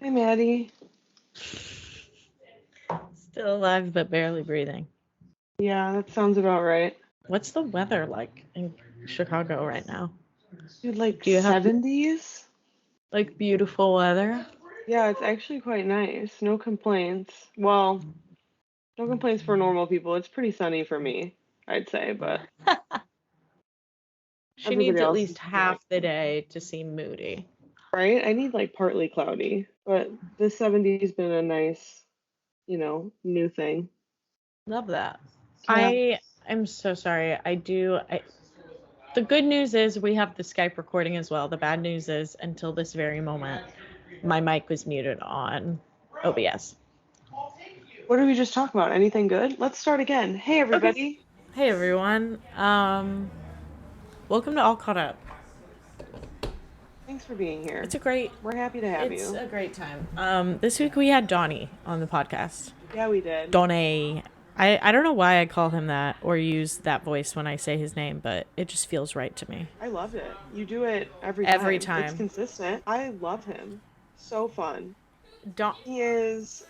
Hey, Maddie. Still alive but barely breathing. Yeah, that sounds about right. What's the weather like in Chicago right now? Dude, like Do you have 70s? like beautiful weather? Yeah, it's actually quite nice. No complaints. Well, no complaints for normal people. It's pretty sunny for me, I'd say, but She everybody needs at else least is like, half the day to seem moody. right? I need like partly cloudy, but the 70s been a nice, new thing. Love that. Yeah. I am so sorry. The good news is we have the Skype recording as well. The bad news is until this very moment, my mic was muted on OBS. What did we just talk about? Anything good? Let's start again. Hey, Okay. everybody. Hey everyone. Welcome to All Caught Up. Thanks for being here. It's a great We're happy to have It's you. a great time. This week we had Donnie on the podcast. Yeah, we did. Donnie. I don't know why I call him that or use that voice when I say his name, but it just feels right to me. I love it. You do it every Every time. It's time. consistent. I love him. So fun. Don. He is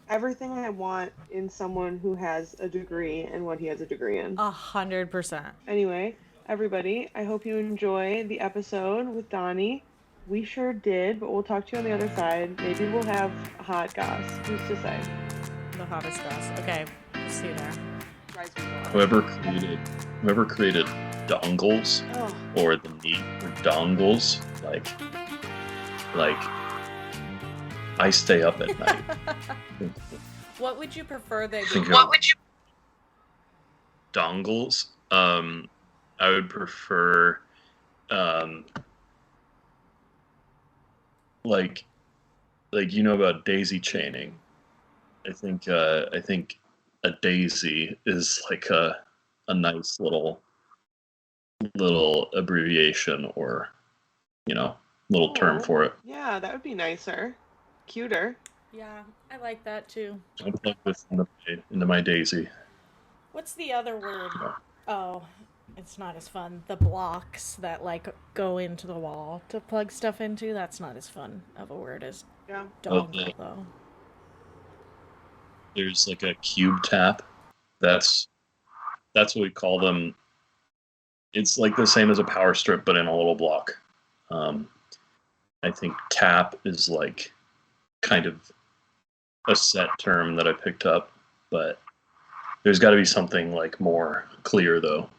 everything I want in someone who has a degree and what he has a degree in. 100%. Anyway, everybody, I hope you enjoy the episode with Donnie. We sure did, but we'll talk to you on the other side. Maybe we'll have a hot goss. Who's to say? The hottest goss. Okay, see you there. Whoever created dongles or the need for dongles, like I stay up at night. What would you prefer they Think do? of dongles? I would prefer like you know about daisy chaining. I think a daisy is like a nice little abbreviation or little term for it. Yeah, that would be nicer. Cuter. Yeah, I like that too. I'd plug this into my daisy. What's the other word? Yeah. Oh, it's not as fun. The blocks that like go into the wall to plug stuff into, that's not as fun of a word as dongle though. There's like a cube tap. That's what we call them. It's like the same as a power strip, but in a little block. I think tap is like kind of a set term that I picked up, but there's got to be something like more clear though.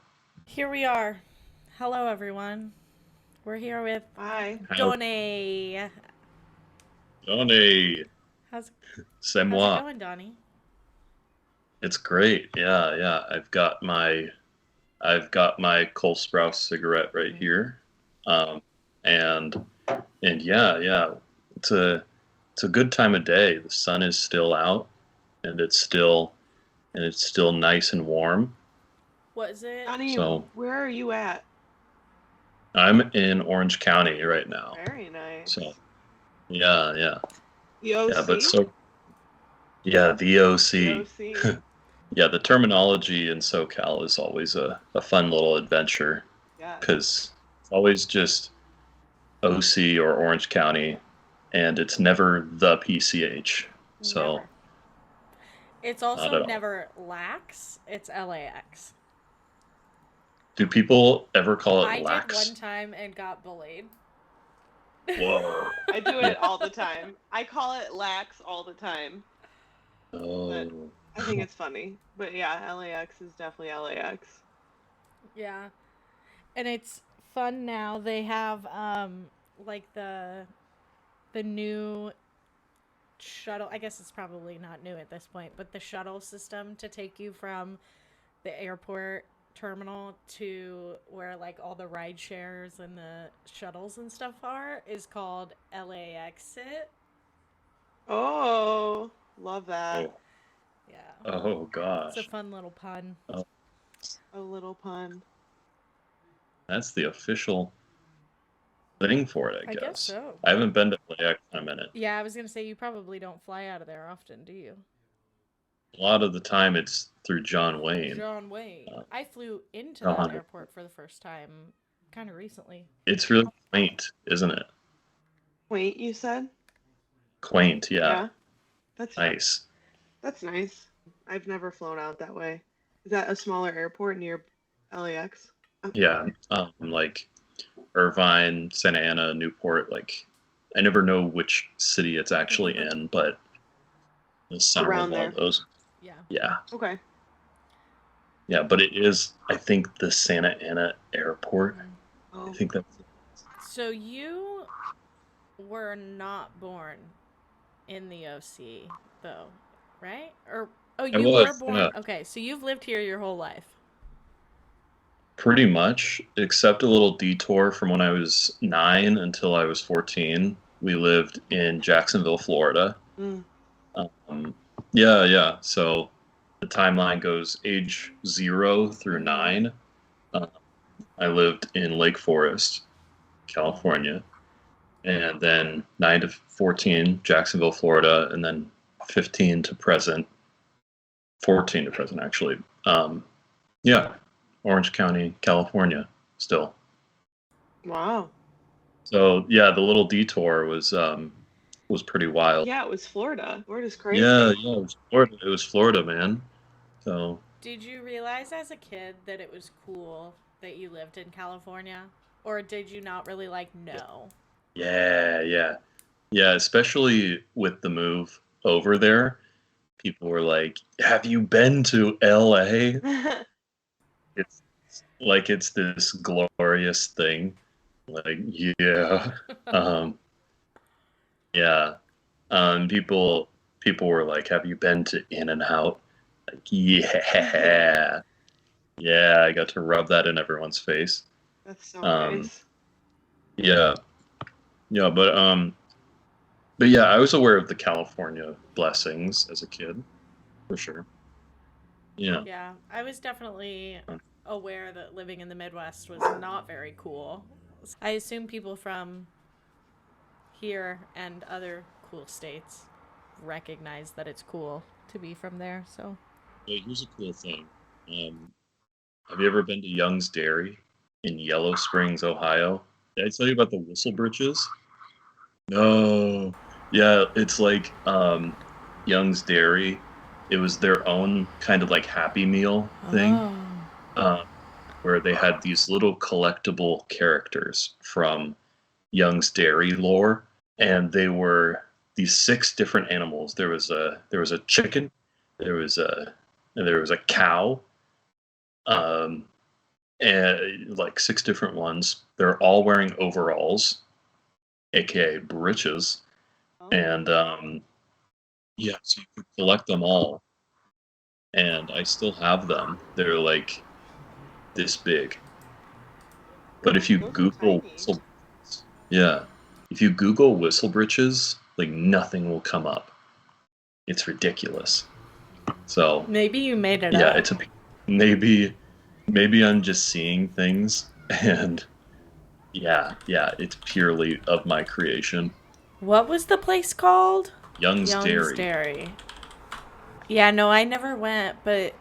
Here we are. Hello everyone. We're here with Hi. Donnie. Donnie. How's C'est it moi. going, Donnie? It's great. Yeah. I've got my Cole Sprouse cigarette right here, and yeah. It's a good time of day. The sun is still out, and it's still nice and warm. What is it? Donnie, So where are you at? I'm in Orange County right now. Very nice. So yeah. The OC? Yeah, but the OC. The OC. Yeah, the terminology in SoCal is always a fun little adventure. Yeah. Because it's always just OC or Orange County, and it's never the PCH. So Never. It's also never lax. It's LAX. Do people ever call it I lax? did one time and got bullied. Whoa. I do it all the time. I call it lax all the time. Oh. But I think it's funny. But yeah, LAX is definitely LAX. Yeah. And it's fun now. They have like the new shuttle. I guess it's probably not new at this point, but the shuttle system to take you from the airport terminal to where like all the ride shares and the shuttles and stuff are is called LAX It. Oh, love that. Yeah. Oh gosh. It's a fun little pun. Oh. A little pun. That's the official thing for it, I guess. I guess so. I haven't been to LAX in a minute. Yeah, I was going to say you probably don't fly out of there often, do you? A lot of the time it's through John Wayne. John Wayne. I flew into that airport for the first time kind of recently. It's really quaint, isn't it? Quaint, you said? Quaint, yeah. Yeah, that's Nice. that's nice. I've never flown out that way. Is that a smaller airport near LAX? Yeah. Like Irvine, Santa Ana, Newport, like I never know which city it's actually in, but the center of Around one of there. those. Yeah. Yeah. Okay. Yeah, but it is I think the Santa Ana airport. I Oh, think that's So you were not born in the OC, though, right? Or oh, I you were was, born. yeah. Okay, so you've lived here your whole life. Pretty much, except a little detour from when I was 9 until I was 14. We lived in Jacksonville, Florida. mm. Um, yeah, yeah. So the timeline goes age 0 through 9. Uh, I lived in Lake Forest, California, and then 9 to 14, Jacksonville, Florida, and then 15 to present, 14 to present, actually. Yeah, Orange County, California, still. Wow. So yeah, the little detour was pretty wild. Yeah, it was Florida. Florida's Yeah, crazy. yeah, it was Florida. It was Florida, man. So Did you realize as a kid that it was cool that you lived in California? Or did you not really like know? yeah, yeah, yeah. Especially with the move over there, people were like, "Have you been to LA?" It's like it's this glorious thing. Like, yeah, um, yeah. People were like, "Have you been to In and Out?" Like, yeah, yeah. I got to rub that in everyone's face. That's so Um, nice. yeah, yeah, but yeah, I was aware of the California blessings as a kid, for sure. Yeah. Yeah, I was definitely aware that living in the Midwest was not very cool. I assume people from here and other cool states recognize that it's cool to be from there, so. Wait, here's a cool thing. Have you ever been to Young's Dairy in Yellow Springs, Ohio? Did I tell you about the Whistle Britches? No. Yeah, it's like Young's Dairy. It was their own kind of like Happy Meal thing, Oh. uh, where they had these little collectible characters from Young's Dairy lore, and they were these 6 different animals. There was a chicken, there was a cow, um, and like 6 different ones. They're all wearing overalls, aka breeches, Oh. and yeah, so you could collect them all, and I still have them. They're like this big. But if you Those are Google tiny. whistle, yeah, if you Google whistle britches, like nothing will come up. It's ridiculous. So Maybe you made it yeah, up. maybe maybe I'm just seeing things, and yeah, yeah, it's purely of my creation. What was the place called? Young's Young's Dairy. Dairy. Yeah, no, I never went, but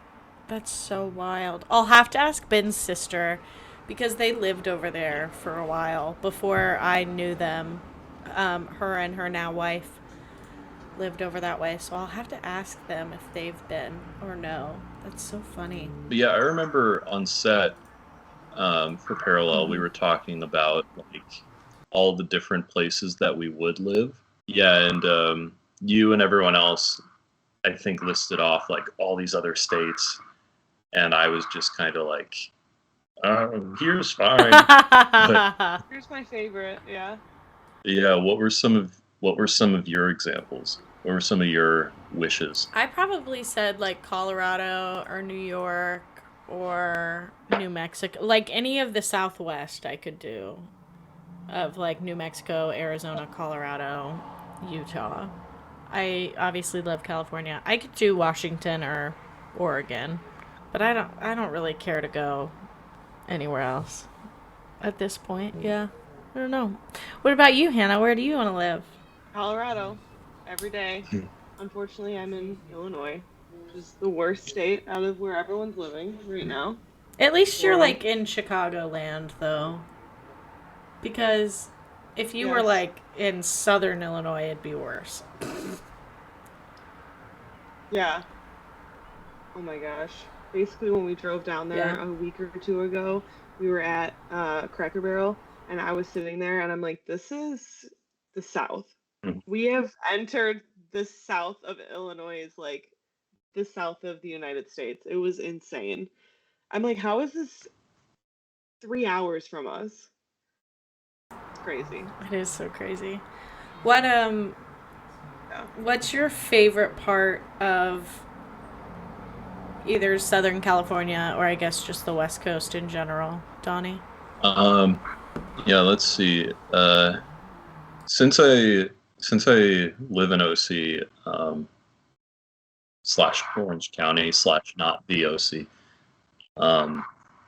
that's so wild. I'll have to ask Ben's sister because they lived over there for a while before I knew them. Her and her now wife lived over that way, so I'll have to ask them if they've been or no. That's so funny. But yeah, I remember on set for Parallel, we Mhm. were talking about like all the different places that we would live. Yeah, and you and everyone else, I think, listed off like all these other states, and I was just kind of like, here's fine. But Here's my favorite. Yeah. yeah, what were some of your examples? What were some of your wishes? I probably said like Colorado or New York or New Mexico. Like any of the Southwest I could do. Of like New Mexico, Arizona, Colorado, Utah. I obviously love California. I could do Washington or Oregon, but I don't really care to go anywhere else at this point. Yeah. I don't know. What about you, Hannah? Where do you want to live? Colorado. Every day. Unfortunately, I'm in Illinois, which is the worst state out of where everyone's living right now. At least you're Horrible. like in Chicagoland though. Because If you were Yes. like in southern Illinois, it'd be worse. Yeah. Oh my gosh. Basically, when we drove down there Yeah. a week or two ago, we were at Cracker Barrel, and I was sitting there, and I'm like, this is the South. Mhm. We have entered the south of Illinois, is like the south of the United States. It was insane. I'm like, how is this 3 hours from us? It's crazy. It is so crazy. What Yeah. what's your favorite part of either Southern California or I guess just the West Coast in general, Donnie? Um, yeah, let's see. Since I since I live in OC, slash Orange County slash not the OC, um,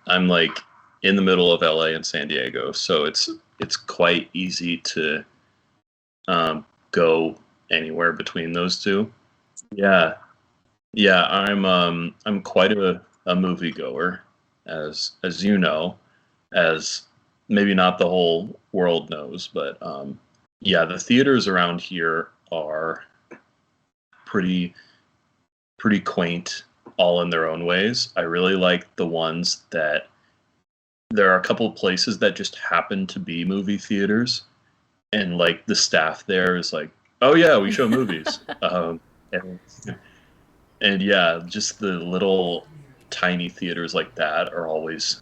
I'm like in the middle of LA and San Diego, so it's quite easy to go anywhere between those two. Yeah, yeah, I'm quite a movie goer, as you know, as maybe not the whole world knows, but yeah, the theaters around here are pretty pretty quaint, all in their own ways. I really like the ones that there are a couple of places that just happen to be movie theaters, and like the staff there is like, oh yeah, we show movies. And and yeah, just the little tiny theaters like that are always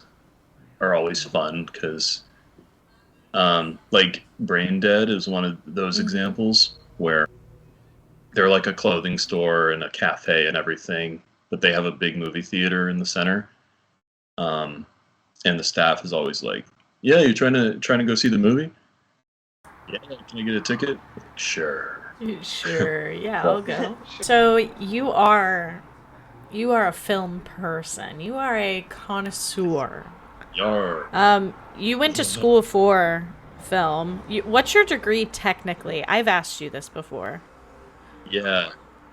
fun because like Brain Dead is one of those Mm-hmm. examples where they're like a clothing store and a cafe and everything, but they have a big movie theater in the center. Um, and the staff is always like, "Yeah, you trying to go see the movie? Yeah, can I get a ticket? Sure." Sure, yeah, I'll So go. Sure. So you are a film person. You are a connoisseur. yar. You went to school for film. What's your degree technically? I've asked you this before. Yeah,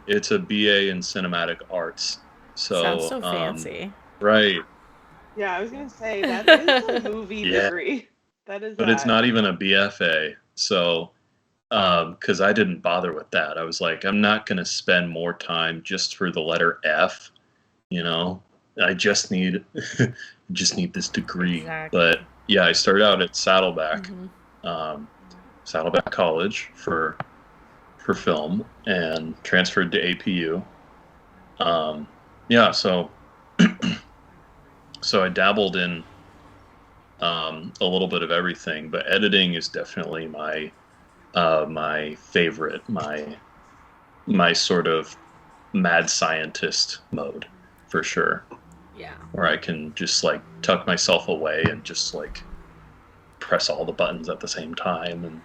it's a BA in cinematic arts. Sounds So so fancy. right, Yeah, I was gonna say that is a movie yeah, degree. That is but it's that. not even a BFA. So because I didn't bother with that. I was like, I'm not going to spend more time just for the letter F. You know, I just need just need this degree. Exactly. But yeah, I started out at Saddleback, Hmm. um, Saddleback College for film, and transferred to APU. Yeah, so I dabbled in a little bit of everything, but editing is definitely my favorite, my sort of mad scientist mode for sure, Yeah. where I can just like tuck myself away and just like press all the buttons at the same time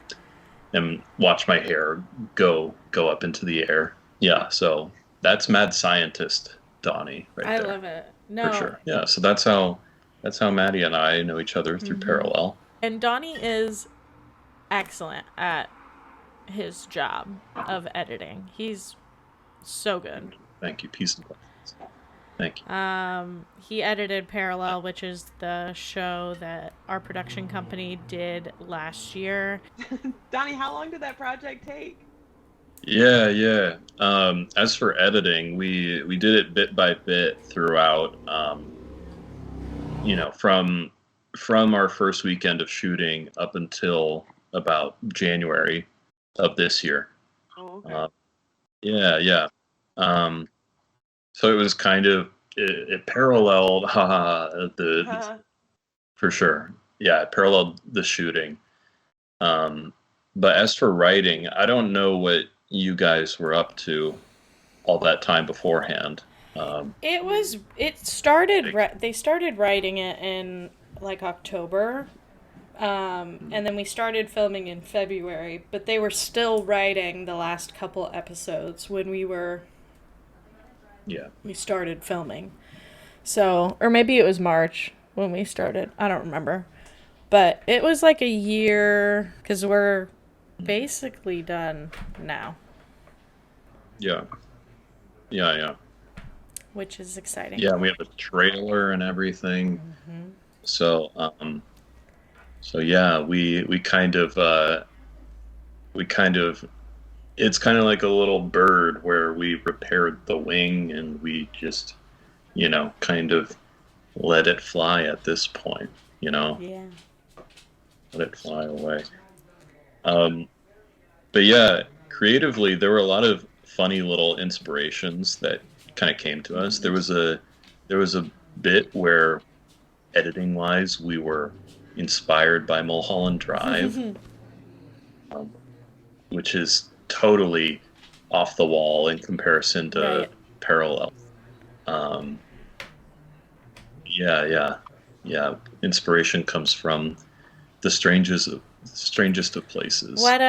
and watch my hair go up into the air. Yeah, so that's mad scientist Donnie right I there love it. for No. sure. Yeah, so that's how Maddie and I know each other through Hmm. parallel. And Donnie is excellent at his job of editing. He's so good. Thank you. Peace and blessings. Thank you. He edited Parallel, which is the show that our production company did last year. Donnie, how long did that project take? Yeah, yeah. As for editing, we did it bit by bit throughout. From our first weekend of shooting up until about January of this year. Oh, okay. Uh, yeah, yeah. Um, so it was kind of it paralleled the for sure. Yeah, it paralleled the shooting. Um, but as for writing, I don't know what you guys were up to all that time beforehand. Um, They started writing it in like October. And then we started filming in February, but they were still writing the last couple episodes when yeah, we started filming. So, or maybe it was March when we started. I don't remember. But it was like a year because we're basically done now, yeah, yeah, yeah, which is exciting. yeah. We have a trailer and everything. So So yeah, we kind of it's kind of like a little bird where we repaired the wing and we just, kind of let it fly at this point, you know, Yeah. let it fly away. Um, but yeah, creatively, there were a lot of funny little inspirations that kind of came to us. There was a bit where editing wise, we were inspired by Mulholland Drive, um, which is totally off the wall in comparison to Right. Parallel. Um, yeah, yeah, yeah. Inspiration comes from the strangest of places. What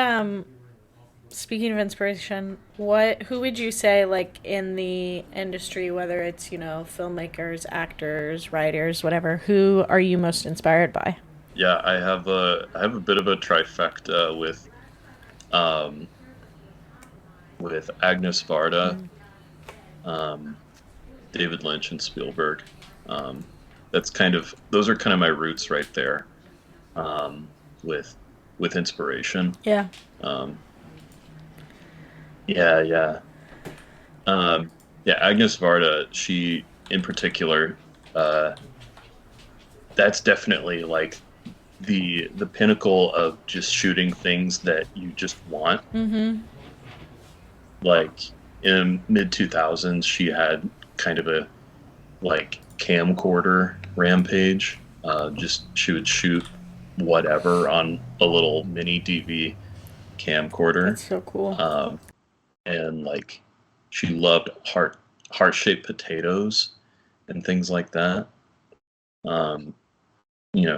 speaking of inspiration, who would you say like in the industry, whether it's, filmmakers, actors, writers, whatever, who are you most inspired by? Yeah, I have a bit of a trifecta um, with Agnes Varda, Mm. um, David Lynch, and Spielberg. Um, those are kind of my roots right there, with inspiration. Yeah. Um, yeah, yeah, yeah. Agnes Varda, she in particular, uh, that's definitely like the pinnacle of just shooting things that you just want. Mm-hmm. Like in mid 2000s, she had kind of a like camcorder rampage. Just she would shoot whatever on a little mini DV camcorder, That's so cool. and like she loved heart shaped potatoes and things like that. Um,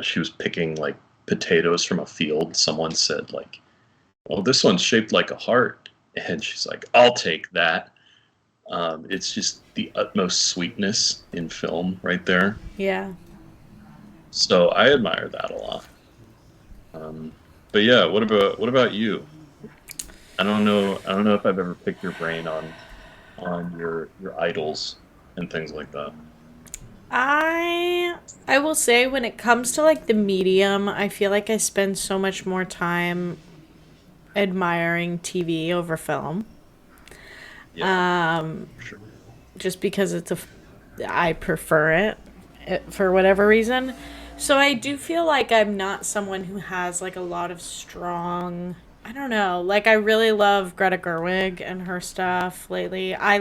she was picking like potatoes from a field. Someone said like, "Well, this one's shaped like a heart," and she's like, "I'll take that." It's just the utmost sweetness in film right there. Yeah. So I admire that a lot. Um, but yeah, what about you? I don't know. I don't know if I've ever picked your brain on your idols and things like that. I will say when it comes to like the medium, I feel like I spend so much more time admiring TV over film. Yeah, for sure. Just because I prefer it for whatever reason. So I do feel like I'm not someone who has like a lot of strong. I don't know. Like I really love Greta Gerwig and her stuff lately. I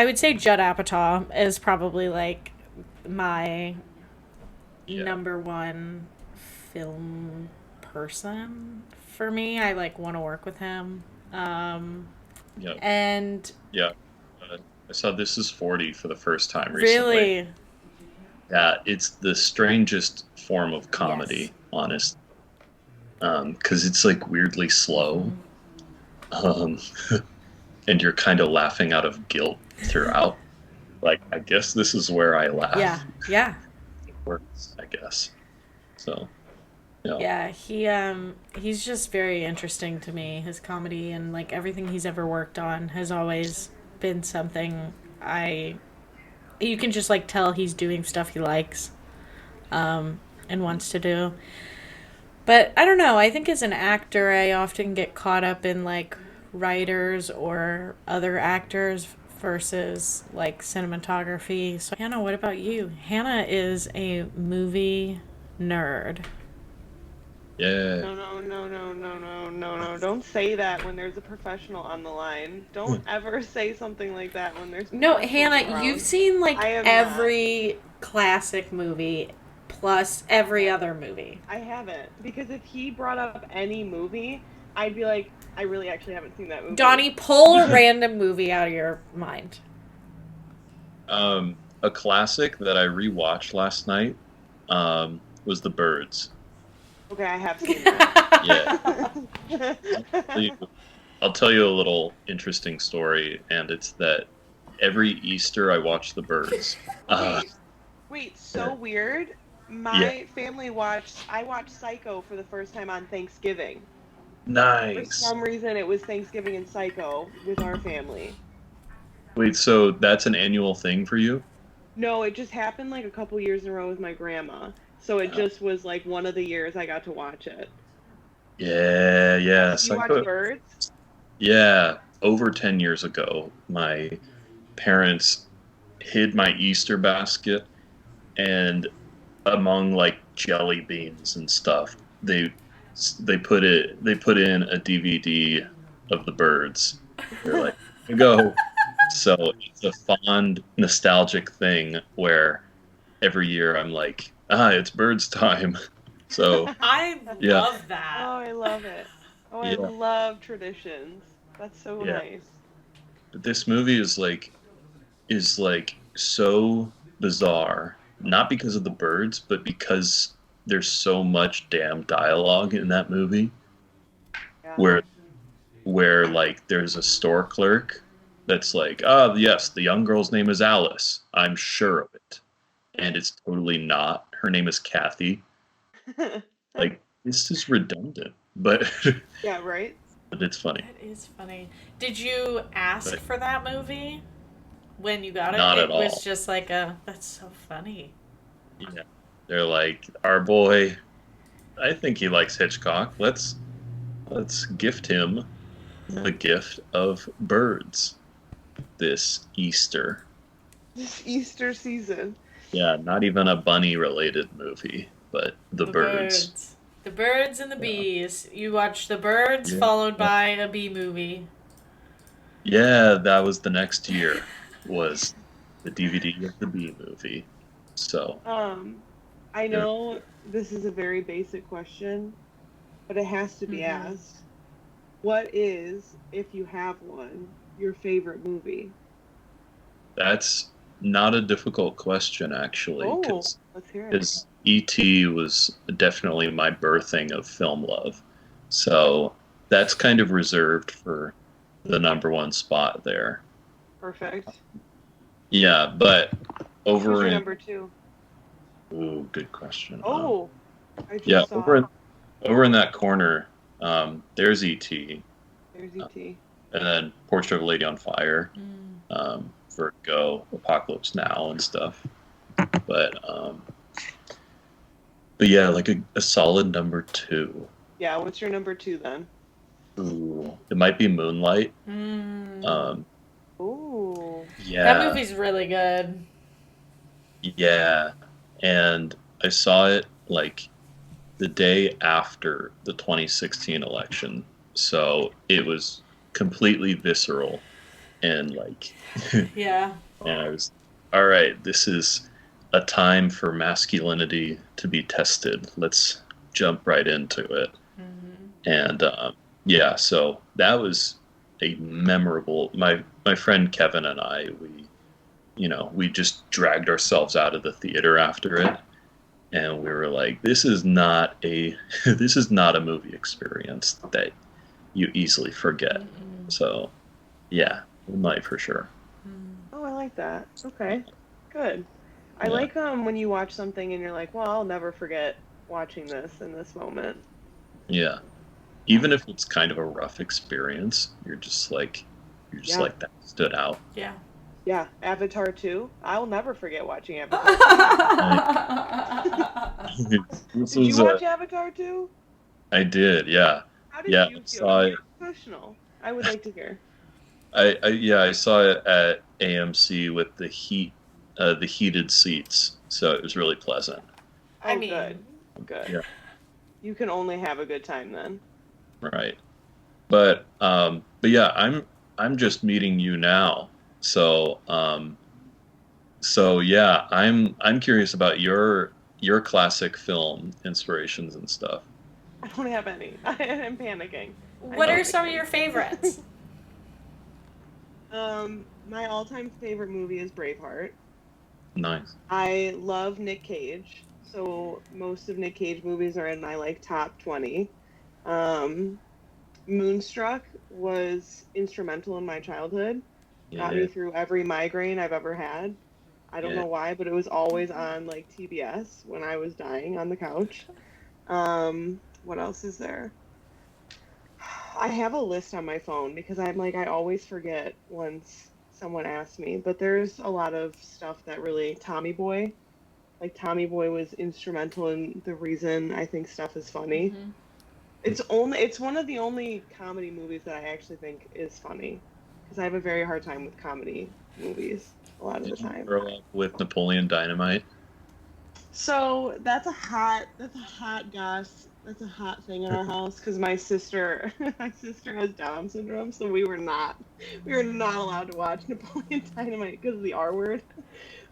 would say Judd Apatow is probably like my Yeah, number one film person for me. I like want to work with him. yeah, And yeah. Uh, I saw This Is 40 for the first time recently. really, Yeah, it's the strangest form of yes. comedy, honest, because it's like weirdly slow, um, and you're kind of laughing out of guilt throughout. Like, I guess this is where I Yeah, laugh. yeah, It works, I guess. So, yeah, yeah. He's just very interesting to me. His comedy and like everything he's ever worked on has always been something I you can just like tell he's doing stuff he likes and wants to do. But I don't know. I think as an actor, I often get caught up in like writers or other actors versus like cinematography. So, Hannah, what about you? Hannah is a movie nerd. yeah. No, no, no, no, no, no, no, no. Don't say that when there's a professional on the line. Don't ever say something like that when there's No, professionals Hannah, you've around. seen like I am not. every classic movie plus every other movie. I haven't. Because if he brought up any movie, I'd be like, I really actually haven't seen that movie. Donnie, pull a Because random movie out of your mind. A classic that I rewatched last night was The Birds. okay, I have seen that. Yeah, I'll tell you, I'll tell you a little interesting story, and it's that every Easter I watch The Birds. Uh, Wait, wait, so weird. yeah, My family I watched Psycho for the first time on Thanksgiving. For nice. some reason, it was Thanksgiving and Psycho with our family. Wait, so that's an annual thing for you? No, it just happened like a couple years in a row with my grandma. So it just was like one of the years I got to watch it. Yeah, yeah. You watch Birds? Yeah, over 10 years ago, my parents hid my Easter basket, and among like jelly beans and stuff, they put in a DVD of the Birds. They're like, here you go. So it's a fond, nostalgic thing where every year I'm like, it's Birds time. So I yeah, love that. Oh, I love it. Oh, I yeah, love traditions. That's so yeah. nice. But this movie is like so bizarre, not because of the birds, but because there's so much damn dialogue in that movie Yeah. where like there's a store clerk that's like, "Oh, yes, the young girl's name is Alice. I'm sure of it." And it's totally not. Her name is Kathy. Like this is redundant, but Yeah, right? but it's funny. That is funny. Did you ask But for that movie when you got it? not at It was all. just like that's so funny. Yeah. They're like, "Our boy, I think he likes Hitchcock. Let's gift him the gift of birds this Easter." This Easter season. Yeah, not even a bunny related movie, but the The birds. birds. The birds and the Yeah. bees. You watch the birds Yeah. followed by a bee movie. Yeah, that was the next year was the DVD of the bee movie. So I there, know this is a very basic question, but it has to be Mm-hmm. asked. What is, if you have one, your favorite movie? that's not a difficult question actually, Oh, let's hear it. because E.T. was definitely my birthing of film love. So that's kind of reserved for the number one spot there. Perfect. Yeah, but Who's over your in number two? ooh, good question. Oh, I Yeah, just saw it. over in that corner, there's E.T. There's E.T. and then Portrait of a Lady on Fire, Mm. Vertigo, Apocalypse Now, and stuff. But but yeah, like a solid number two. Yeah, what's your number two then? Ooh, it might be Moonlight. Mm. Ooh. That Yeah, movie's really good. yeah, and I saw it like the day after the 2016 election, so it was completely visceral and like, Yeah. and I was, all right, this is a time for masculinity to be tested. Let's jump right into it. Mm-hmm. And yeah, so that was a memorable. My friend Kevin and I, we just dragged ourselves out of the theater after it, and we were like, this is not a this is not a movie experience that you easily forget. Mm-mm. So yeah, Moonlight for sure. Oh, I like that. Okay, good. I Yeah, like when you watch something and you're like, well, I'll never forget watching this in this moment. yeah. Yeah. Even if it's kind of a rough experience, you're just Yeah. like that stood out. Yeah. Yeah. Avatar 2. I'll never forget watching Avatar 2. This Did you was watch Avatar 2? I did, yeah. How did Yeah, I you feel? saw You're it. a professional. I would like to hear. Yeah, I saw it at AMC with the heated seats, so it was really pleasant. I Oh, mean, good. Good. Yeah, You can only have a good time then. right. But yeah, I'm just meeting you now, so so yeah, I'm curious about your classic film inspirations and stuff. I don't have any. I'm panicking. what I'm are some of panicking. your favorites? My all-time favorite movie is Braveheart. Nice. I love Nick Cage, so most of Nick Cage movies are in my like top 20. Um, Moonstruck was instrumental in my childhood. Got Yeah, me through every migraine I've ever had. I don't yeah. know why, but it was always on like TBS when I was dying on the couch. What else is there? I have a list on my phone because I'm like I always forget once someone asks me, but there's a lot of stuff that really Tommy Boy. like Tommy Boy was instrumental in the reason I think stuff is funny. Mhm. It's one of the only comedy movies that I actually think is funny because I have a very hard time with comedy movies a lot of the Did you time. grow up with Napoleon Dynamite? So that's a hot goss. That's a hot thing in our house because my sister has Down syndrome, so we were not allowed to watch Napoleon Dynamite because of the R word.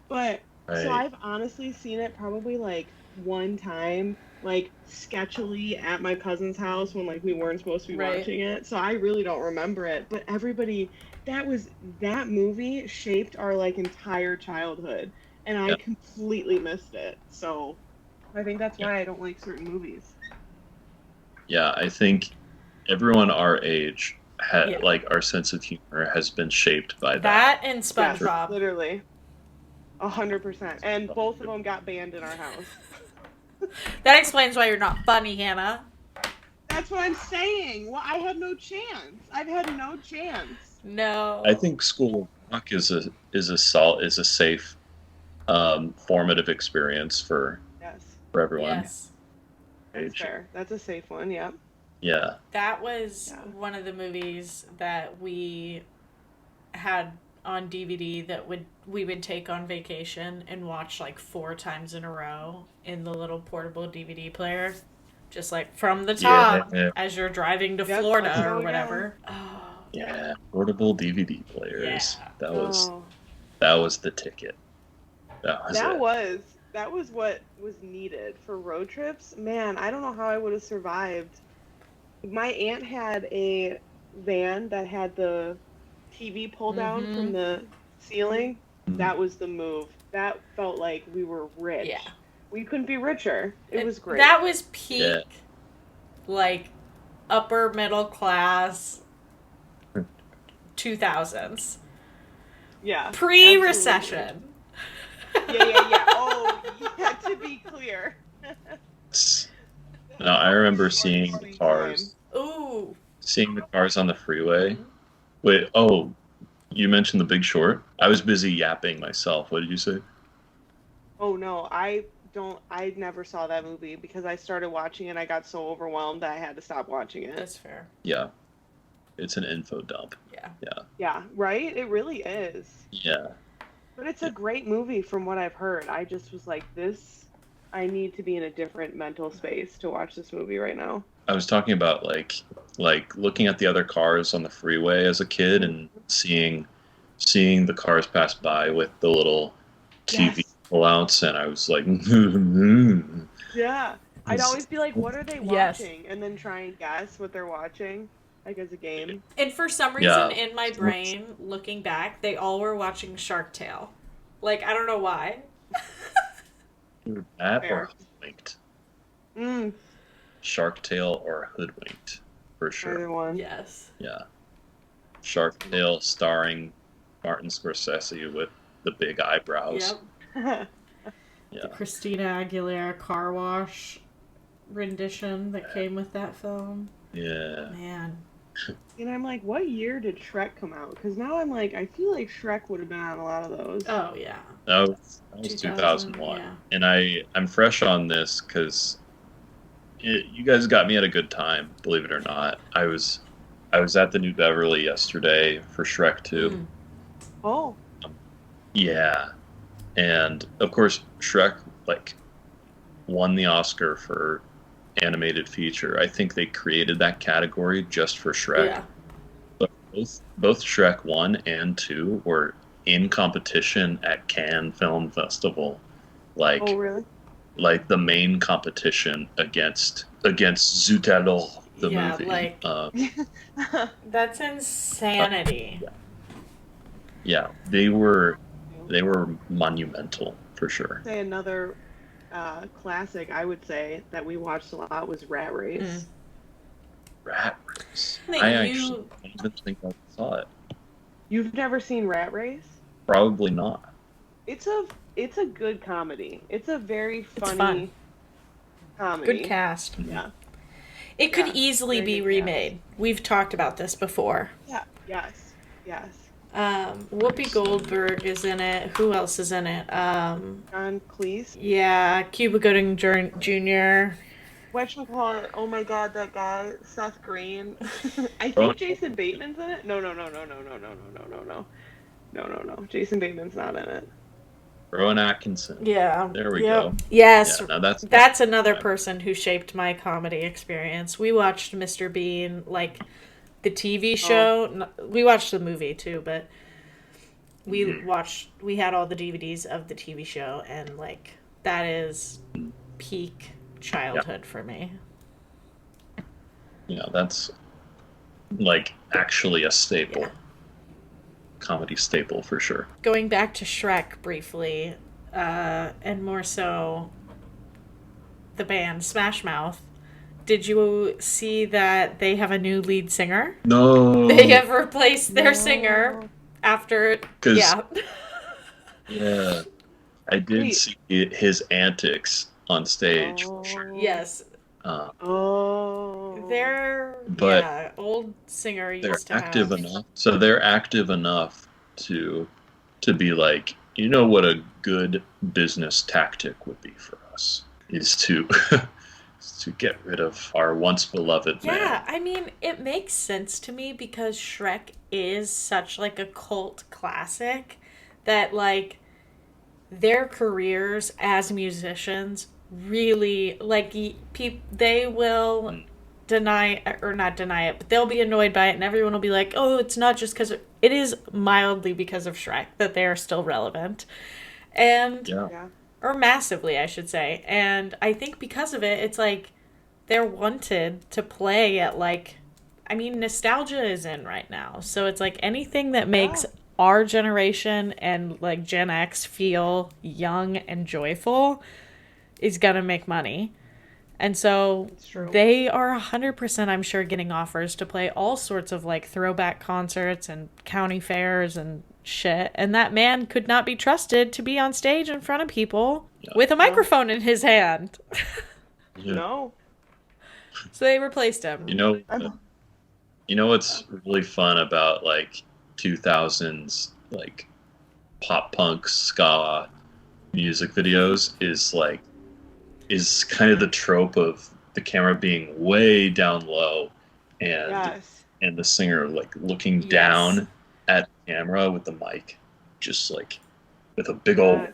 But so Right. I've honestly seen it probably like one time, like sketchily at my cousin's house when like we weren't supposed to be Right. watching it. So I really don't remember it. But everybody, that movie shaped our like entire childhood, and I Yeah. completely missed it. So I think that's Yeah. why I don't like certain movies. Yeah, I think everyone our age Yeah. like our sense of humor has been shaped by that. That and Yes, SpongeBob. literally, 100%. And both of them got banned in our house. That explains why you're not funny, Hannah. That's what I'm saying. Well, I had no chance. I've had no chance. No. I think School of Rock is a safe formative experience for Yes, everyone. Yes. that's Age. fair. That's a safe one. Yep. Yeah. That was Yeah. one of the movies that we had on DVD that we would take on vacation and watch like 4 times in a row in the little portable DVD player. Just like from the top Yeah. as you're driving to Yep, Florida let's go or again. whatever. Oh, Yeah. Portable DVD players. Yeah. That was the ticket. That was what was needed for road trips. Man, I don't know how I would have survived. My aunt had a van that had the TV pull down from the ceiling. That was the move. That felt like we were rich. Yeah. We couldn't be richer. It was great. That was peak, Yeah. like, upper middle class 2000s. Yeah. Pre-recession. Yeah. Oh, yeah, to be clear. No, I remember seeing the cars. Ooh. Seeing the cars on the freeway. Wait, oh, you mentioned The Big Short? I was busy yapping myself. What did you say? Oh no, I never saw that movie because I started watching it. I got so overwhelmed that I had to stop watching it. That's fair. Yeah. It's an info dump. Yeah. Yeah, right? It really is. Yeah. But it's a great movie from what I've heard. I just was like, I need to be in a different mental space to watch this movie right now. I was talking about like looking at the other cars on the freeway as a kid and seeing the cars pass by with the little TV pullouts, and I was like, Yeah. I'd always be like, what are they Yes. watching? And then try and guess what they're watching, like as a game. And for some reason Yeah. in my brain, looking back, they all were watching Shark Tale. Like, I don't know why. that Fair. or Hoodwinked. Mm, Shark Tale or Hoodwinked, for sure. either one. Yes. Yeah. Shark Tale starring Martin Scorsese with the big eyebrows. Yep. Yeah. The Christina Aguilera car wash rendition that came with that film. Yeah. Man. And I'm like, what year did Shrek come out? Because now I'm like, I feel like Shrek would have been on a lot of those. Oh, yeah. That was 2000, 2001. yeah. And I'm fresh on this because you guys got me at a good time, believe it or not. I was at the New Beverly yesterday for Shrek 2. Mm. Oh. Yeah. And of course Shrek won the Oscar for animated feature. I think they created that category just for Shrek. Yeah. But both Shrek 1 and 2 were in competition at Cannes Film Festival. Oh, really? Like the main competition against Zootalo, the movie. Like, that's insanity. Yeah, they were monumental for sure. Say another classic I would say that we watched a lot was Rat Race. Mm. Rat Race. I think I actually don't even think I saw it. You've never seen Rat Race? Probably not. It's a good comedy. It's a very funny fun. comedy. Good cast. Yeah. It could Yeah, easily very be good remade. We've talked about this before. Yeah. Yes. Whoopi Goldberg is in it. Who else is in it? John Cleese. Yeah, Cuba Gooding Jr. Whatchamacallit? Oh my God, that guy, Seth Green. I Rowan, think Jason Bateman's in it. No. Jason Bateman's not in it. Rowan Atkinson. Yeah. There we Yep. go. Yes. Yeah, now that's another person who shaped my comedy experience. We watched Mr. Bean, like the TV show. We watched the movie too, but we had all the DVDs of the TV show, and like that is peak childhood for me. Yeah, that's like actually a staple. Yeah. Comedy staple for sure. Going back to Shrek briefly, and more so the band Smash Mouth. Did you see that they have a new lead singer? No. They have replaced their singer after. Yeah. Yeah. I did see his antics on stage for sure. Yes. Their old singer used to have. They're active enough. So they're active enough to be like, you know what a good business tactic would be for us is to to get rid of our once beloved man. Yeah, I mean, it makes sense to me because Shrek is such like a cult classic that like their careers as musicians really like they will deny or not deny it, but they'll be annoyed by it, and everyone will be like, oh, it's not just because it is mildly because of Shrek that they are still relevant, and or massively I should say. And I think because of it, it's like they're wanted to play at like, I mean, nostalgia is in right now, so it's like anything that makes our generation and like Gen X feel young and joyful is gonna make money. And so they are 100%, I'm sure, getting offers to play all sorts of like throwback concerts and county fairs and shit. And that man could not be trusted to be on stage in front of people with a microphone in his hand. No. So they replaced him. You know what's really fun about like 2000s like pop punk ska music videos is kind of the trope of the camera being way down low and the singer like looking down at the camera with the mic, just like with a big old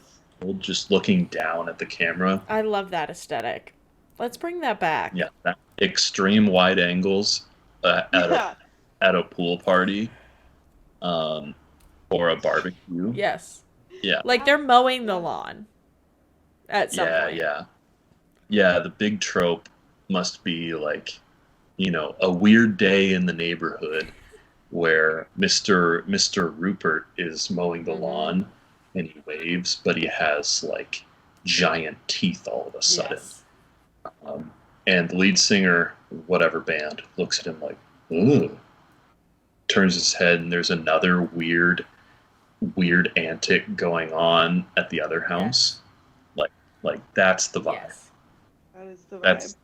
just looking down at the camera. I love that aesthetic. Let's bring that back. Yeah, that extreme wide angles at a pool party, or a barbecue. Yes. Yeah. Like they're mowing the lawn at some point. Yeah, the big trope must be like, you know, a weird day in the neighborhood where Mr. Rupert is mowing the lawn and he waves, but he has like giant teeth all of a sudden. Yes. And the lead singer, whatever band, looks at him like, ooh, turns his head, and there's another weird antic going on at the other house. Like that's the vibe. Yes. That is the vibe.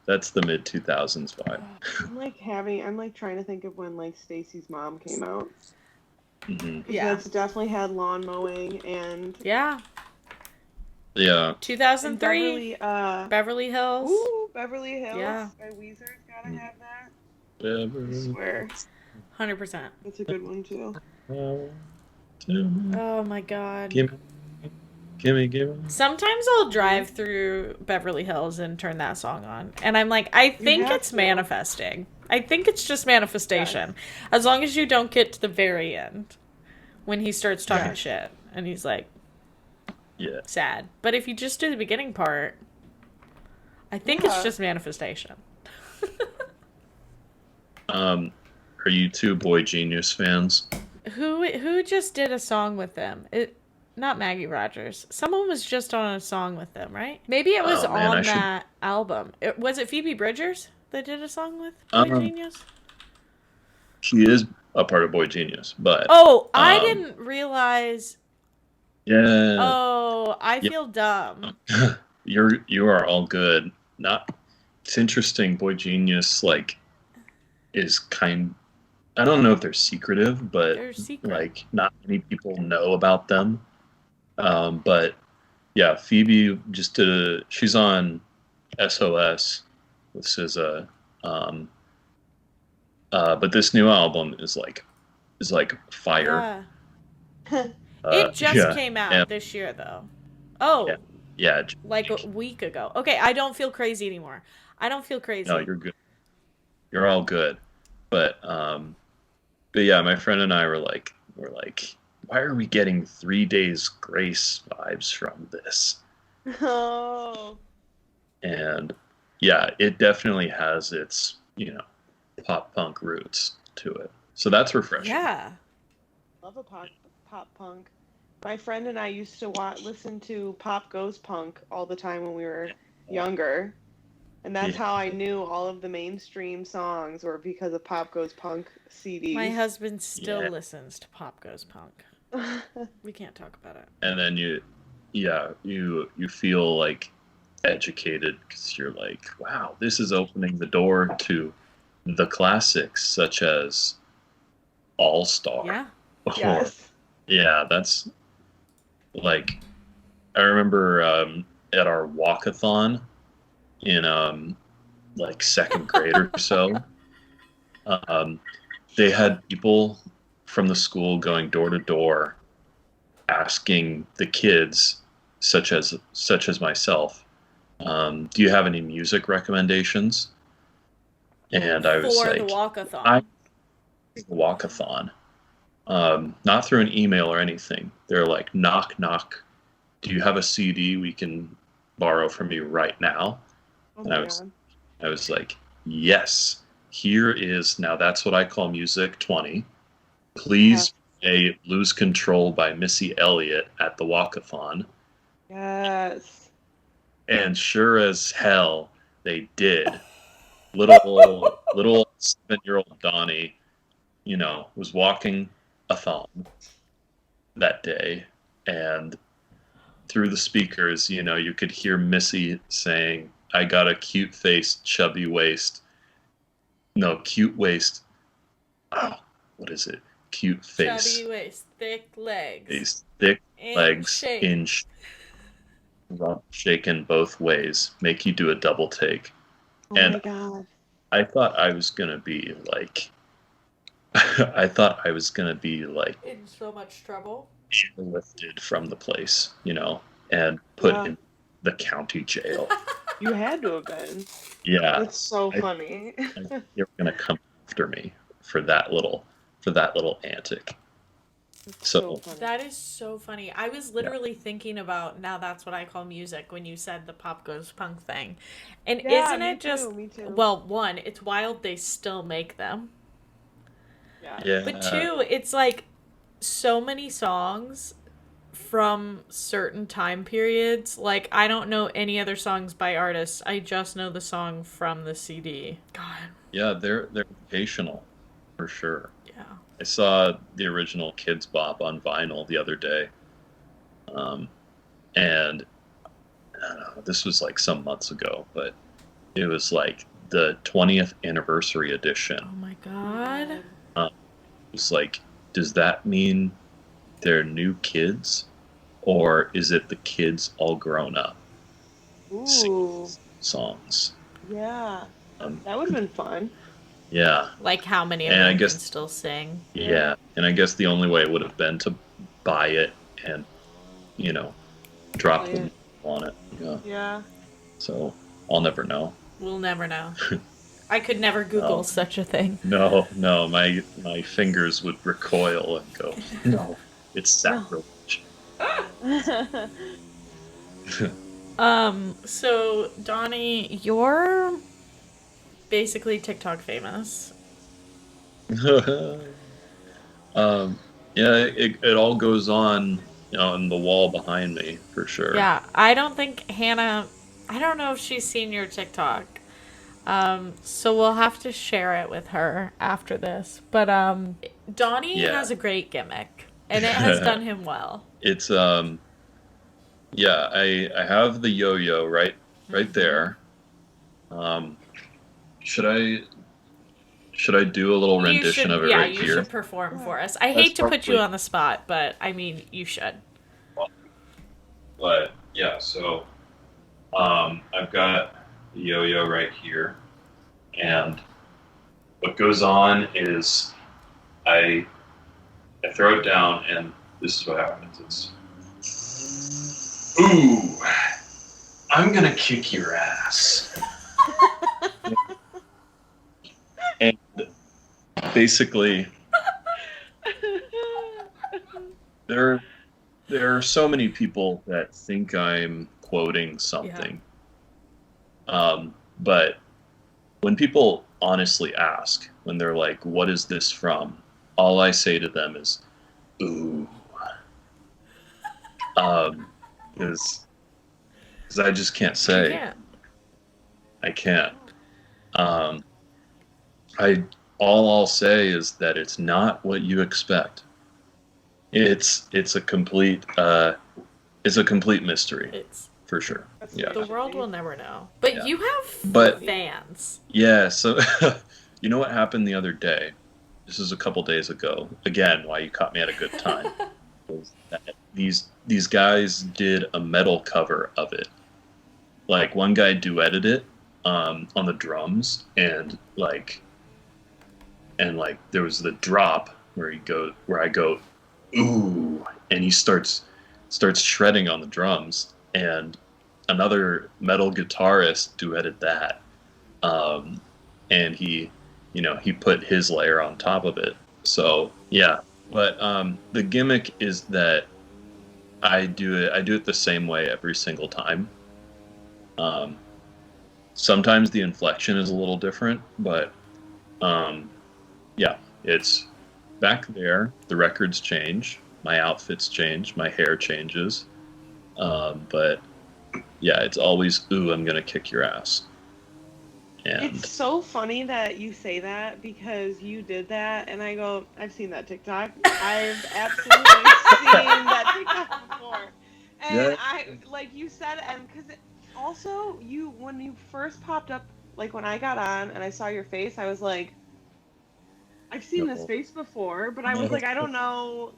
That's the mid 2000s vibe. I'm like trying to think of when like Stacy's Mom came out. Mm-hmm. Yeah, it's definitely had lawn mowing and 2003 Beverly Hills. Ooh, Beverly Hills. Yeah. By Weezer's gotta have that. Beverly. I swear. 100%. That's a good one too. Oh my god. Gimme. Sometimes I'll drive through Beverly Hills and turn that song on. And I'm like, I think it's manifesting. I think it's just manifestation. As long as you don't get to the very end when he starts talking shit and he's like sad. But if you just do the beginning part, I think it's just manifestation. Are you two Boy Genius fans? Who just did a song with them? Not Maggie Rogers. Someone was just on a song with them, right? Maybe it was on that album. Was it Phoebe Bridgers that did a song with Boy Genius? She is a part of Boy Genius, but I didn't realize. Yeah. Oh, I feel dumb. You are all good. It's interesting. Boy Genius is kind I don't know if they're secretive, but They're secret. like not many people know about them. But yeah, Phoebe just did she's on SOS with SZA. Um, but this new album is like fire. Yeah. It just Yeah, came and out this year, though. yeah, Oh, yeah. like a week ago. Okay, I don't feel crazy anymore. I don't feel No, crazy. you're good. You're all good. But but yeah, my friend and I were like, why are we getting 3 Days Grace vibes from this? Oh, And yeah, it definitely has its, pop punk roots to it. So that's refreshing. Yeah. love a pop punk. My friend and I used to listen to Pop Goes Punk all the time when we were younger, and that's Yeah. how I knew all of the mainstream songs were because of Pop Goes Punk My CDs. husband still Yeah. listens to Pop Goes Punk. We can't talk about it. And then you feel like educated because you're like, wow, this is opening the door to the classics such as All Star. Yeah. Or Yes. yeah, that's like I remember at our walkathon in like second grade or so, um, they had people from the school going door to door asking the kids, such as myself, do you have any music recommendations? And I was For the like, walkathon. I walkathon, not through an email or anything. They're like, knock knock. Do you have a CD we can borrow from you right now? Oh And my God. I was like, yes. Here is now. That's what I call music 20. Please play "Lose Control" by Missy Elliott at the walkathon. Yes. And sure as hell, they did. Little 7-year-old Donnie, was walking a thon that day, and through the speakers, you could hear Missy saying, "I got a cute face, chubby waist." No, cute waist. Oh, what is it? Cute face, Chubby waist, thick legs. thick And legs, shake. rump shaken both ways, make you do a double take. Oh And my God. I thought I was gonna be like, I thought I was gonna be like In so much trouble. lifted from the place, and put Yeah. in the county jail. You had to have been. Yeah, That's so funny. they were gonna come after me for that little antic. That's So funny. That is so funny. I was literally thinking about now that's what I call music when you said the Pop Goes Punk thing. And Yeah, isn't me it just too, me too. well, one, it's wild they still make them. Yeah. yeah, But two, it's like so many songs from certain time periods. Like I don't know any other songs by artists. I just know the song from the CD. God. yeah, they're educational for sure. Yeah. I saw the original Kids Bop on vinyl the other day, and I don't know, this was like some months ago, but it was like the 20th anniversary edition. Oh my God. It was like, does that mean they're new kids, or is it the kids all grown up singing Ooh. songs? Yeah. Um, That would have been fun. yeah, Like how many of And I them guess- can still sing? yeah, and I guess the only way would have been to buy it and drop Play them it. on it. Yeah, Yeah. so I'll never know. We'll never know. I could never Google No. such a thing. No, my fingers would recoil and go, no, it's sacrilege. So Donnie, you're basically TikTok famous. Yeah, it all goes on, on the wall behind me for sure. Yeah, I don't think Hannah. I don't know if she's seen your TikTok. So we'll have to share it with her after this. But Donnie Yeah. has a great gimmick, and it has done him well. It's yeah, I have the yo-yo right there. Should I should I do a little You rendition should, of it yeah, right you here? should perform for us. I That's hate to put you probably, on the spot, but I mean, you should. but yeah. So I've got the yo-yo right here, and what goes on is I I throw it down, and this is what happens. It's ooh, I'm gonna kick your ass, and basically there there are so many people that think I'm quoting something, but when people honestly ask, when they're like, "What is this from?" all I say to them is, "Ooh," because I just can't You say. can't. I can't. Um, I all I'll say is that it's not what you expect. It's a complete mystery It's for sure. That's Yeah, the world will never know. But yeah. you have But fans. yeah, so you know what happened the other day? This is a couple days ago. Again, why you caught me at a good time. Was that these guys did a metal cover of it. Like one guy duetted it on the drums, and there was the drop where I go ooh, and he starts shredding on the drums, and another metal guitarist duetted that, and he put his layer on top of it. So yeah, but the gimmick is that I do it the same way every single time. Um, Sometimes the inflection is a little different, but um, yeah, it's back there. The records change, my outfits change, my hair changes, but yeah, it's always ooh, I'm gonna kick your ass. And It's so funny that you say that because you did that, and I go, I've seen that TikTok. I've absolutely seen that TikTok before. And yeah, like you said, and because also when you first popped up, like when I got on and I saw your face, I was like, I've seen this no, face before, but I was no, like, I don't know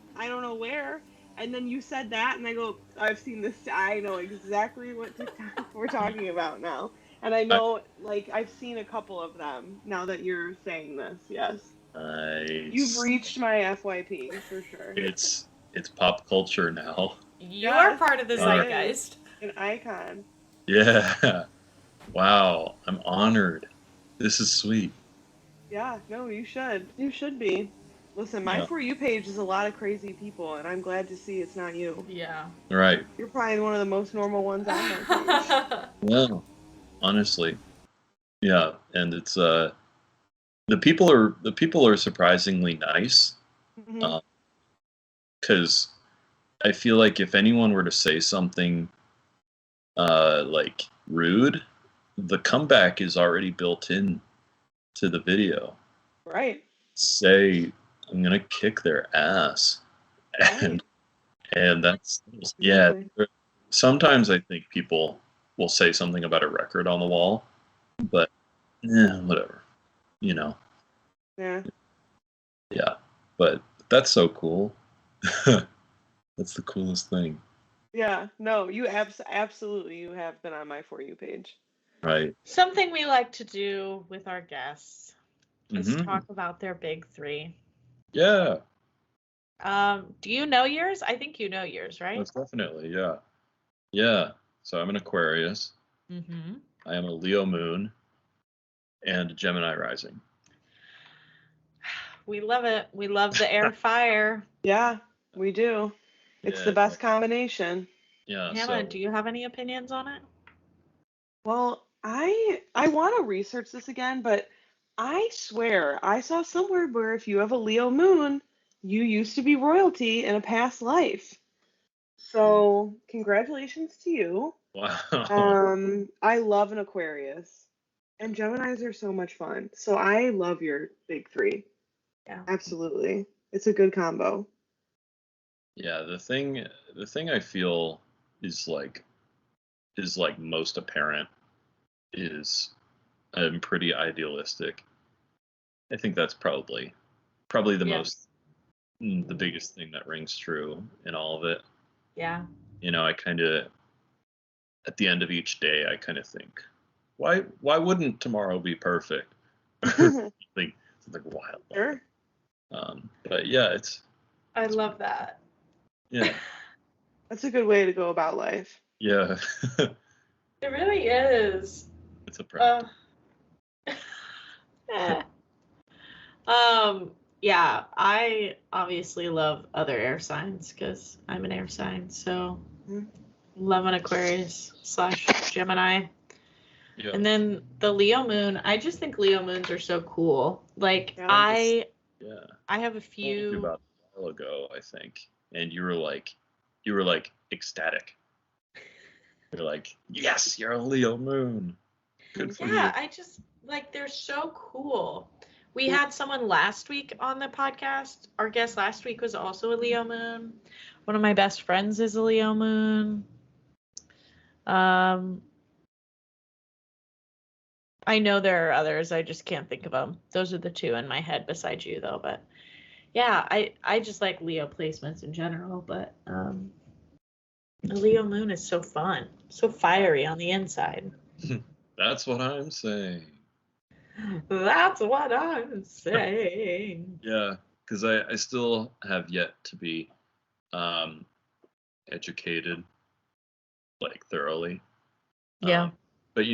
where. And then you said that, and I go, I've seen this. I know exactly what TikTok we're talking about now. And I I, know, like, I've seen a couple of them now that you're saying this. Yes. You've nice. reached my FYP for sure. It's pop culture now. You are Yes, part of the it All right. is. zeitgeist. An icon. Yeah. Wow. I'm honored. This is sweet. Yeah, no, you should. You should be. Listen, my Yeah. For You page is a lot of crazy people, and I'm glad to see it's not you. Yeah. Right. You're probably one of the most normal ones on my page. Well, honestly, yeah, and it's the people are surprisingly nice, Hmm. because I feel like if anyone were to say something like rude, the comeback is already built in to the video. Right, Say I'm gonna kick their ass, right. and that's yeah. Exactly. Sometimes I think people will say something about a record on the wall, but whatever, you know. Yeah. Yeah, but that's so cool. That's the coolest thing, Yeah. No, you absolutely you have been on my For You page. right? Something we like to do with our guests is Hmm. talk about their big three. Yeah, Do you know yours? I think you know yours, right? most definitely. Yeah, yeah. So I'm an Aquarius. Mm-hmm. I am a Leo moon and a Gemini rising. We love it. We love the air fire. Yeah, we do. It's the Yeah, best combination. yeah. Hannah, So do you have any opinions on it? Well, I want to research this again, but I swear I saw somewhere where if you have a Leo moon, you used to be royalty in a past life. So, congratulations to you. wow. I love an Aquarius. And Geminis are so much fun. So I love your big three. Yeah. Absolutely. It's a good combo. Yeah, the thing I feel is like most apparent is I'm pretty idealistic, I think that's probably the Yeah. the biggest thing that rings true in all of it. Yeah. I kind of, at the end of each day, I kind of think, why wouldn't tomorrow be perfect? something wild. Sure. But yeah, I love that. yeah, That's a good way to go about life. yeah. It really is. It's a practice. Yeah, I obviously love other air signs because I'm an air sign, so love an Aquarius / Gemini. Yeah. And then the Leo moon, I just think Leo moons are so cool. Like Yeah. I Yeah. have a Told you few. about a while ago, I think, and you were like ecstatic. You're like, yes, you're a Leo moon. Good for Yeah, you. I just like they're so cool. We had someone last week on the podcast. Our guest last week was also a Leo moon. One of my best friends is a Leo moon. I know there are others. I just can't think of them. Those are the two in my head besides you, though. But yeah, I just like Leo placements in general. But the Leo moon is so fun, so fiery on the inside. That's what I'm saying. That's what I'm saying. Yeah, because I still have yet to be educated like thoroughly. Yeah. But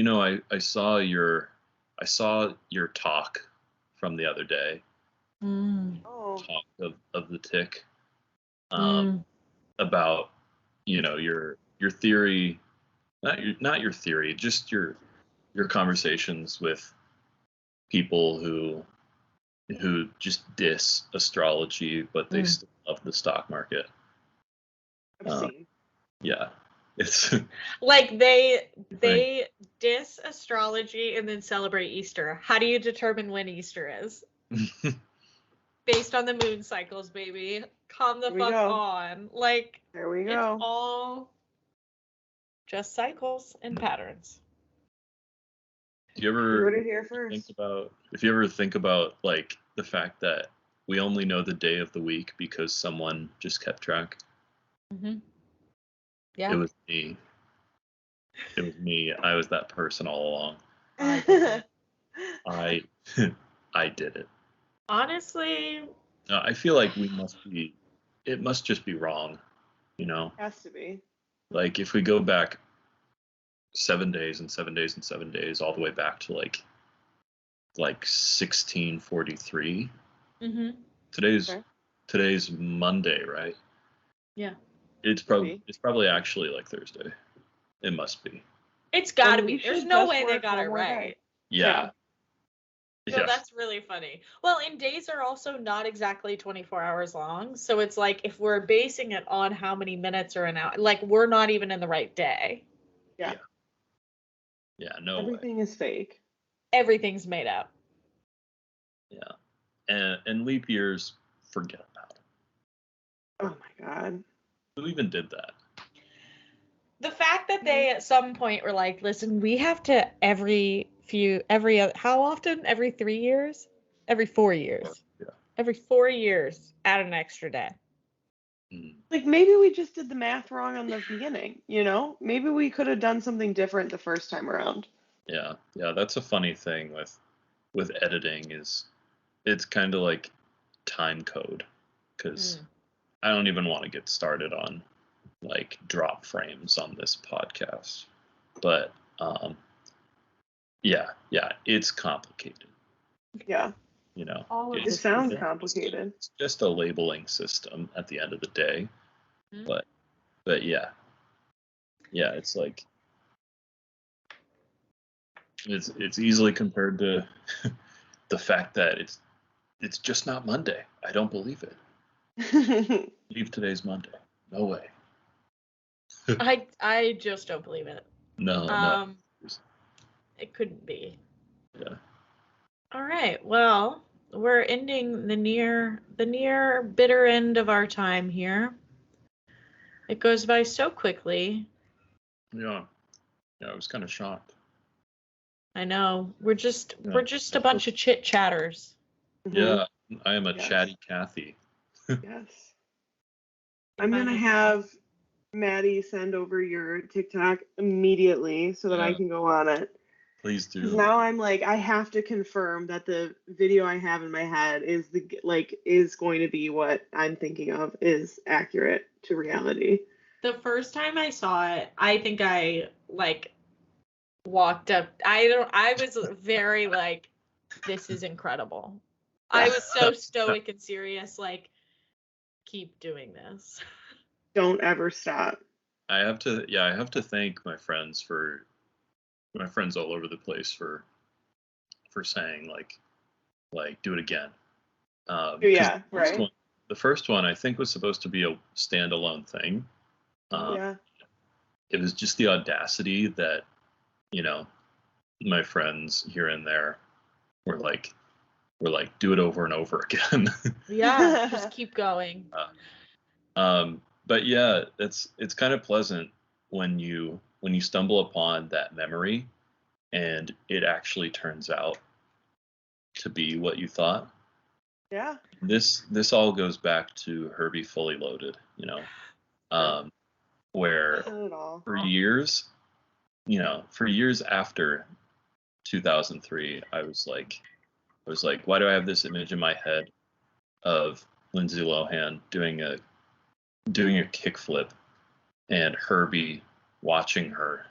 I saw your talk from the other day. Oh. Talk of the tick. Mm. About your theory, not your theory, just your conversations with people who just diss astrology, but they still love the stock market. Obscene. Yeah, it's Like they diss astrology and then celebrate Easter. How do you determine when Easter is? Based on the moon cycles, baby. Calm the fuck on. Like there we go. It's all just cycles and patterns. Do you ever You heard it here first. think about like the fact that we only know the day of the week because someone just kept track? Mm-hmm. Yeah. It was me. I was that person all along. I did it. I did it. Honestly, I feel like it must just be wrong, Has to be. Like if we go back 7 days and 7 days and 7 days, all the way back to like 1643. Mm-hmm. Today's Monday, right? Yeah. It's probably actually like Thursday. It must be. It's got to be. There's no way they got it right. Yeah. No, that's really funny. Well, and days are also not exactly 24 hours long. So it's like if we're basing it on how many minutes are an hour, like we're not even in the right day. Yeah. Yeah, no Everything way. is fake. Everything's made up. Yeah. And leap years, forget about it. Oh my God. Who even did that? The fact that they at some point were like, listen, we have to how often? Every 3 years? Every 4 years. Yeah. Every 4 years, add an extra day. Like maybe we just did the math wrong on the beginning, Maybe we could have done something different the first time around. Yeah. That's a funny thing with editing is it's kind of like time code because I don't even want to get started on like drop frames on this podcast, but yeah, it's complicated. Yeah. It sounds complicated. It's just a labeling system at the end of the day. But yeah, it's like it's easily compared to the fact that it's just not Monday. I don't believe it. Believe today's Monday. No way. I just don't believe it. No. It couldn't be. Yeah. All right. Well, we're ending the near bitter end of our time here. It goes by so quickly. Yeah, I was kind of shocked. I know. We're just a bunch of chit chatters. Yeah, I am a Yes. chatty Cathy. Yes. I'm gonna have Maddie send over your TikTok immediately so that I Yeah, can go on it. please Because do. now I'm like, I have to confirm that the video I have in my head is is going to be what I'm thinking of is accurate to reality. The first time I saw it, I think I like walked up. I was very like, this is incredible. I was so stoic and serious, like, keep doing this. Don't ever stop. I have to thank my friends all over the place for saying like do it again. 'Cause Yeah, first right. one, the first one I think was supposed to be a standalone thing. Yeah. It was just the audacity that, you know, my friends here and there were like do it over and over again. Yeah, just keep going. But yeah, it's kind of pleasant when you stumble upon that memory and it actually turns out to be what you thought. Yeah. This all goes back to Herbie Fully Loaded, where Not at all. for years after 2003, I was like, why do I have this image in my head of Lindsay Lohan doing a kickflip and Herbie watching her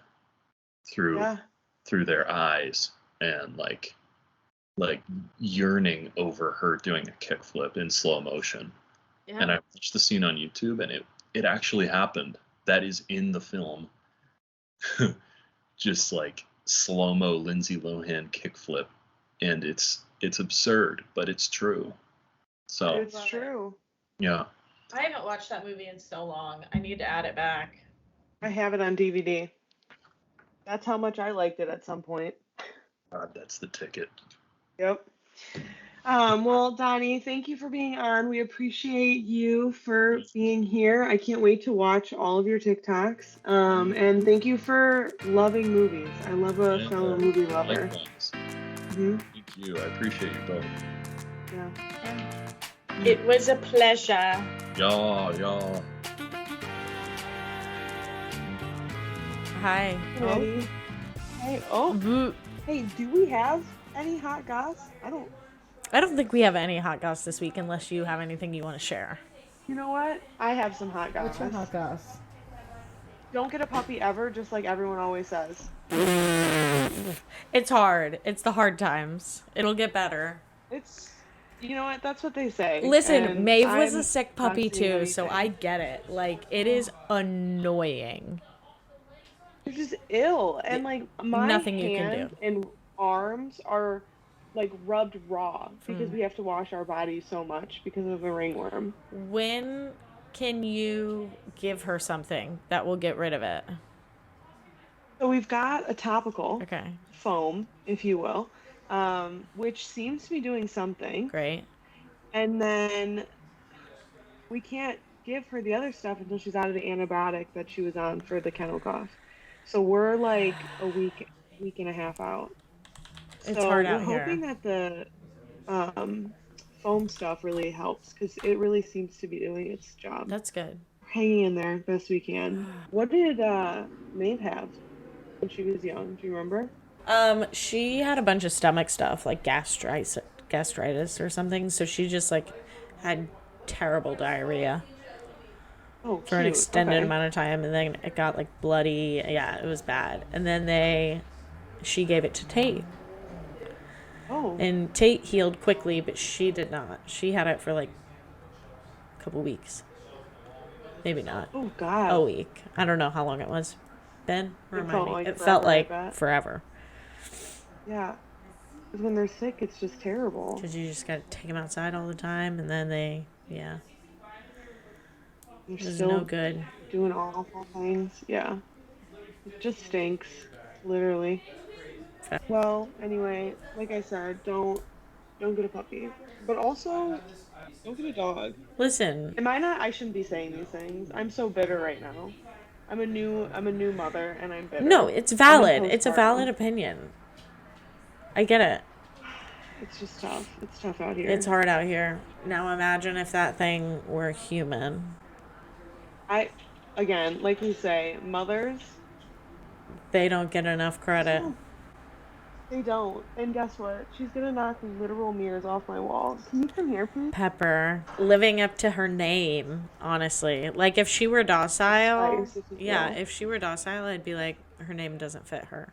Yeah. through their eyes and like yearning over her doing a kickflip in slow motion. Yeah. And I watched the scene on YouTube and it actually happened. That is in the film. Just like slow-mo Lindsay Lohan kickflip. And it's absurd, but it's true. So It's true. yeah. I haven't watched that movie in so long. I need to add it back. I have it on DVD. That's how much I liked it at some point. God, that's the ticket. Yep. Well, Donnie, thank you for being on. We appreciate you for being here. I can't wait to watch all of your TikToks. And thank you for loving movies. I love a fellow movie lover. Thank you. I appreciate you both. Yeah. It was a pleasure. Yeah. Hi. Ready? Hey, hey, do we have any hot goss? I don't think we have any hot goss this week unless you have anything you want to share. You know what? I have some hot goss. What's your hot goss? Don't get a puppy ever, just like everyone always says. It's hard. It's the hard times. It'll get better. You know what? That's what they say. Listen, and Maeve was I'm a sick not puppy seeing too, so anything. I get it. Like, it is annoying. They're just ill, and like my Nothing you can hand do. and arms are like rubbed raw because we have to wash our bodies so much because of the ringworm. When can you give her something that will get rid of it? So we've got a topical Okay. foam, if you will, which seems to be doing something. Great. And then we can't give her the other stuff until she's out of the antibiotic that she was on for the kennel cough. So we're like a week and a half out. It's So hard we're out here. hoping that the foam stuff really helps because it really seems to be doing its job. That's good. We're hanging in there best we can. What did Maeve have when she was young? Do you remember? She had a bunch of stomach stuff, like gastritis or something. So she just like had terrible diarrhea for an extended amount of time, and then it got like bloody. Yeah, it was bad. And then she gave it to Tate. Oh. And Tate healed quickly, but she did not. She had it for like a couple weeks. Maybe not. Oh God. A week. I don't know how long it was. Ben, remind me. It forever, felt I like bet. forever. Yeah. Because when they're sick, it's just terrible. Because you just got to take them outside all the time, and then They're it was still no good. doing awful things. Yeah. It just stinks, literally. Well, anyway, like I said, don't get a puppy. But also, don't get a dog. Listen, I shouldn't be saying these things. I'm so bitter right now. I'm a new mother and I'm bitter. no, it's I'm in valid. It's a postpartum. valid opinion. I get it. It's just tough. It's tough out here. It's hard out here. Now imagine if that thing were human. Again, like we say, mothers, They don't get enough credit. they don't. And guess what? She's gonna knock literal mirrors off my walls. Can you come here, please? Pepper living up to her name, honestly. Like if she were docile, yeah, if she were docile, I'd be like, her name doesn't fit her.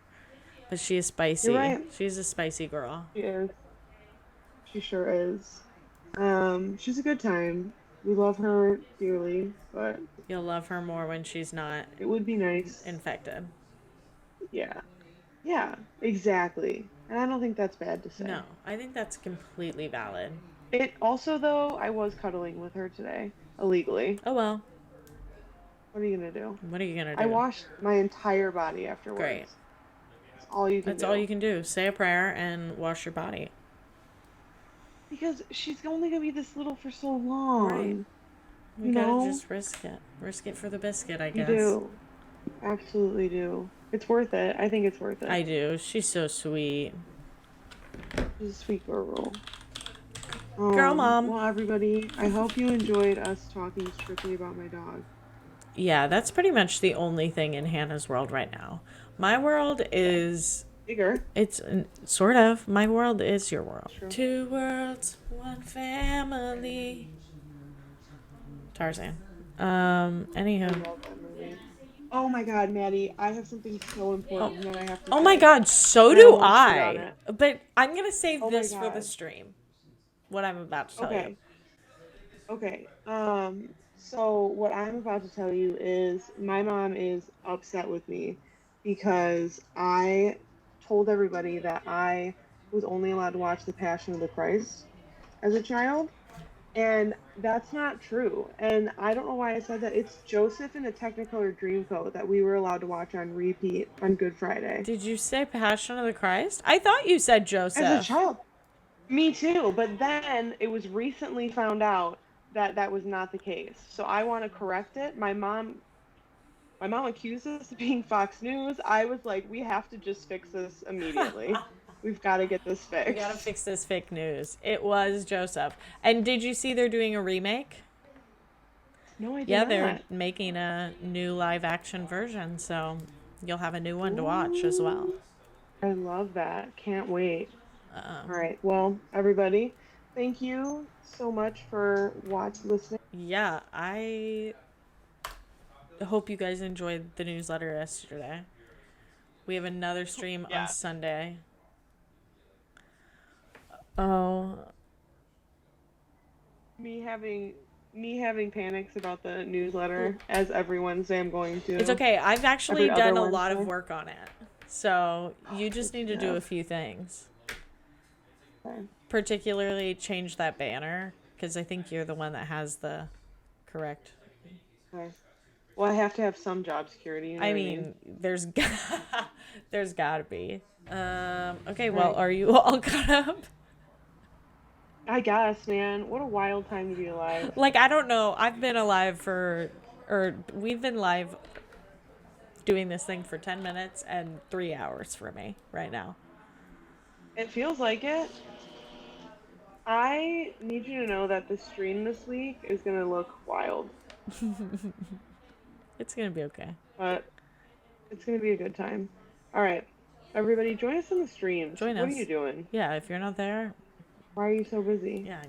But she is spicy. You're right. She's a spicy girl. She is. She sure is. She's a good time. We love her dearly, but you'll love her more when she's not. It would be nice. Infected. Yeah. Yeah, exactly. And I don't think that's bad to say. No, I think that's completely valid. It also, though, I was cuddling with her today, illegally. Oh, well. What are you going to do? What are you going to do? I washed my entire body afterwards. Great. That's all you can do. That's all you can do. Say a prayer and wash your body. Because she's only going to be this little for so long. Right. You gotta just risk it. Risk it for the biscuit, I guess. You do. Absolutely do. It's worth it. I think it's worth it. I do. She's so sweet. She's a sweet girl. Girl mom. Well, everybody, I hope you enjoyed us talking strictly about my dog. Yeah, that's pretty much the only thing in Hannah's world right now. My world is... bigger. It's sort of. My world is your world. True. 2 worlds, 1 family. Tarzan. Anywho. I love that movie. Oh my god, Maddie, I have something so important that I have to say. My god, so do I. But I'm going to save this for the stream. What I'm about to tell you. Okay. So what I'm about to tell you is my mom is upset with me because I told everybody that I was only allowed to watch The Passion of the Christ as a child. And that's not true. And I don't know why I said that. It's Joseph and the Technicolor Dreamcoat that we were allowed to watch on repeat on Good Friday. Did you say Passion of the Christ? I thought you said Joseph. As a child. Me too. But then it was recently found out that that was not the case. So I want to correct it. My mom accused us of being Fox News. I was like, we have to just fix this immediately. We've got to get this fixed. We got to fix this fake news. It was Joseph. And did you see they're doing a remake? No, I did Yeah, not. they're making a new live action version, so you'll have a new one to watch as well. I love that. Can't wait. All right. Well, everybody, thank you so much for listening. Yeah, I hope you guys enjoyed the newsletter yesterday. We have another stream on Sunday. Oh. Me having panics about the newsletter as every Wednesday I'm going to. It's okay. I've actually done a lot of work on it. So you just need to do a few things. Okay. Particularly change that banner because I think you're the one that has the correct. Okay. Well, I have to have some job security. You know I mean, there's got to be. Okay, well, are you all caught up? I guess, man. What a wild time to be alive. Like, I don't know. I've been alive we've been live doing this thing for 10 minutes and 3 hours for me right now. It feels like it. I need you to know that the stream this week is going to look wild. It's going to be okay. But it's going to be a good time. All right. Everybody, join us in the stream. Join us. What are you doing? Yeah, if you're not there. Why are you so busy? Yeah,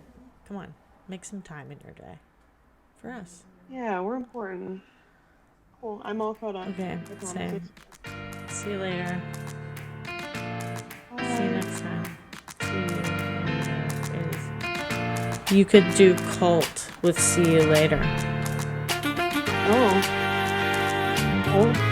come on. Make some time in your day. For us. Yeah, we're important. Cool. I'm all caught up. Okay, same. See you later. Bye. See you next time. See you. You could do cult with see you later. Oh.